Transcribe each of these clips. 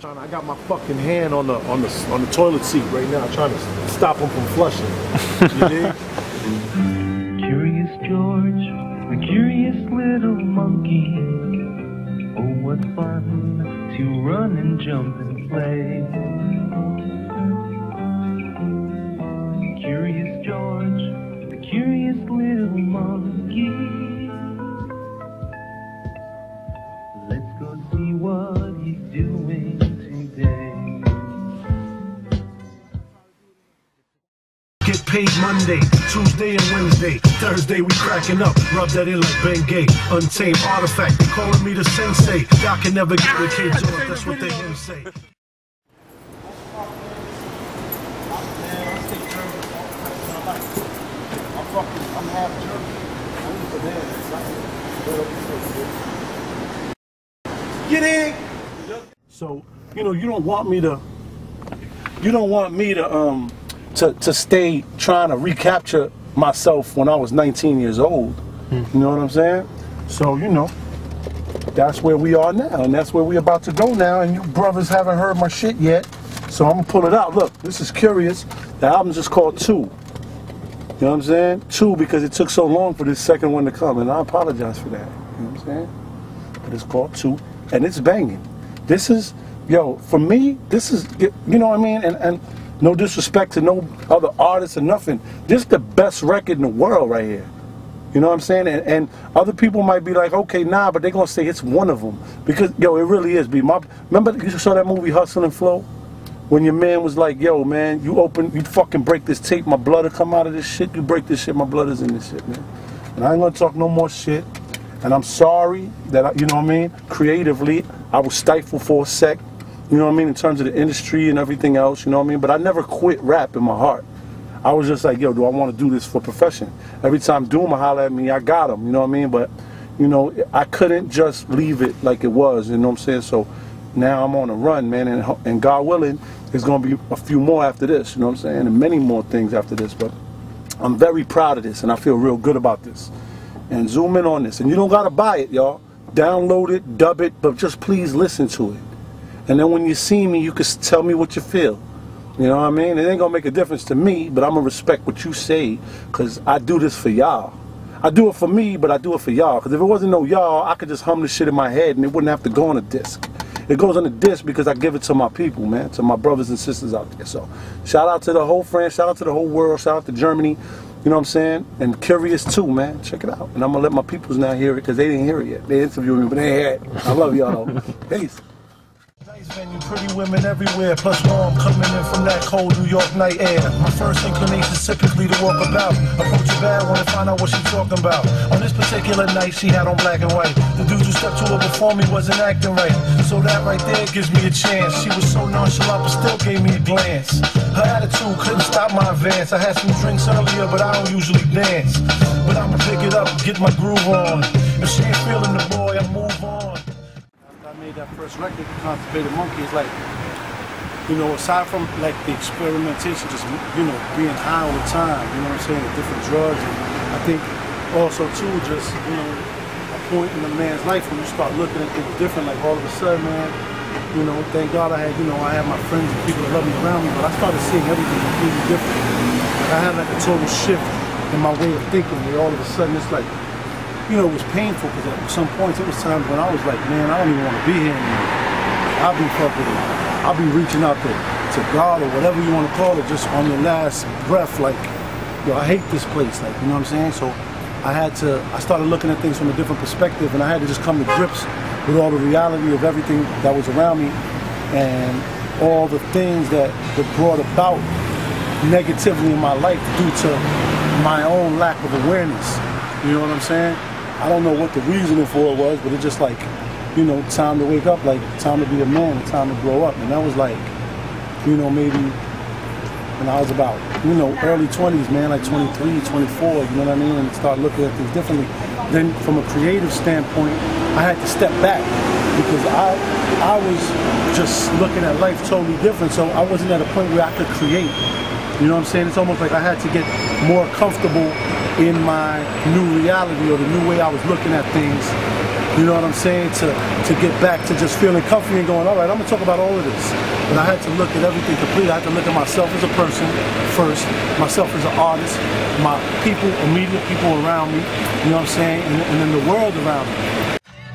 I got my fucking hand on the toilet seat right now, trying to stop him from flushing. You dig? Curious George, the curious little monkey. Oh, what fun to run and jump and play. Curious George, the curious little monkey. Let's go see what he's doing today. Get paid Monday, Tuesday and Wednesday. Thursday we cracking up, rub that in like Bengay. Untamed artifact, they calling me the sensei. Y'all can never get the kids off, that's what they him say. I'm half German. Get in! So, you know, you don't want me to stay trying to recapture myself when I was 19 years old. You know what I'm saying? So, you know, that's where we are now, and that's where we're about to go now, and you brothers haven't heard my shit yet, so I'm gonna pull it out. Look, this is Kurious. The album's just called 2. You know what I'm saying? 2 because it took so long for this second one to come, and I apologize for that. You know what I'm saying? But it's called 2, and it's banging. This is, yo, for me, this is, you know what I mean? And no disrespect to no other artists or nothing. This is the best record in the world right here. You know what I'm saying? And other people might be like, okay, nah, but they're going to say it's one of them. Because, yo, it really is, B. Remember you saw that movie Hustle and Flow? When your man was like, yo, man, you fucking break this tape, my blood will come out of this shit. You break this shit, my blood is in this shit, man. And I ain't going to talk no more shit. And I'm sorry that, you know what I mean? Creatively, I was stifled for a sec. You know what I mean, in terms of the industry and everything else, you know what I mean? But I never quit rap in my heart. I was just like, yo, do I want to do this for profession? Every time Dooma holler at me, I got him, you know what I mean? But, you know, I couldn't just leave it like it was, you know what I'm saying? So now I'm on a run, man, and God willing, there's going to be a few more after this, you know what I'm saying? And many more things after this, but I'm very proud of this, and I feel real good about this. And zoom in on this. And you don't got to buy it, y'all. Download it, dub it, but just please listen to it. And then when you see me, you can tell me what you feel. You know what I mean? It ain't gonna make a difference to me, but I'm gonna respect what you say, because I do this for y'all. I do it for me, but I do it for y'all. Because if it wasn't no y'all, I could just hum this shit in my head and it wouldn't have to go on a disc. It goes on a disc because I give it to my people, man, to my brothers and sisters out there. So shout out to the whole France, shout out to the whole world, shout out to Germany. You know what I'm saying? And Kurious too, man. Check it out. And I'm gonna let my peoples now hear it, because they didn't hear it yet. They interviewed me, but they ain't heard it. I love y'all. Peace. Nice venue, pretty women everywhere, plus warm coming in from that cold New York night air. My first inclination is typically to walk about, approach a bad one and find out what she's talking about. On this particular night, she had on black and white. The dude who stepped to her before me wasn't acting right, so that right there gives me a chance. She was so nonchalant, but still gave me a glance. Her attitude couldn't stop my advance. I had some drinks earlier, but I don't usually dance. But I'ma pick it up and get my groove on. If she ain't feeling the boy, I move on. That first record, Constipated Monkey, is like, you know, aside from like the experimentation, just, you know, being high all the time, you know what I'm saying, with different drugs, and I think also too, just, you know, a point in a man's life when you start looking at things different, like all of a sudden, man, you know, thank God I had my friends and people that love me around me, but I started seeing everything completely different. Like I had like a total shift in my way of thinking, where all of a sudden it's like, you know, it was painful, because at some points it was times when I was like, man, I don't even want to be here anymore. I'll be reaching out to God or whatever you want to call it, just on your last breath, like, yo, I hate this place, like, you know what I'm saying? So I started looking at things from a different perspective, and I had to just come to grips with all the reality of everything that was around me, and all the things that were brought about negatively in my life due to my own lack of awareness. You know what I'm saying? I don't know what the reasoning for it was, but it's just like, you know, time to wake up, like time to be a man, time to grow up. And that was like, you know, maybe when I was about, you know, early 20s, man, like 23, 24, you know what I mean? And start looking at things differently. Then from a creative standpoint, I had to step back, because I was just looking at life totally different. So I wasn't at a point where I could create. You know what I'm saying? It's almost like I had to get more comfortable in my new reality, or the new way I was looking at things, You know what I'm saying? To get back to just feeling comfy and going, all right, I'm gonna talk about all of this. But I had to look at everything completely. I had to look at myself as a person first, myself as an artist, my people, immediate people around me, you know what I'm saying? And then the world around me.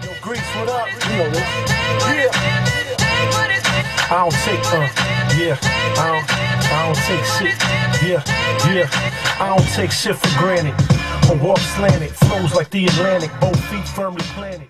Yo, Grease, what up? You know this. Yeah. I don't take, I don't take shit. I don't take shit for granted. I walk slanted, flows like the Atlantic, both feet firmly planted.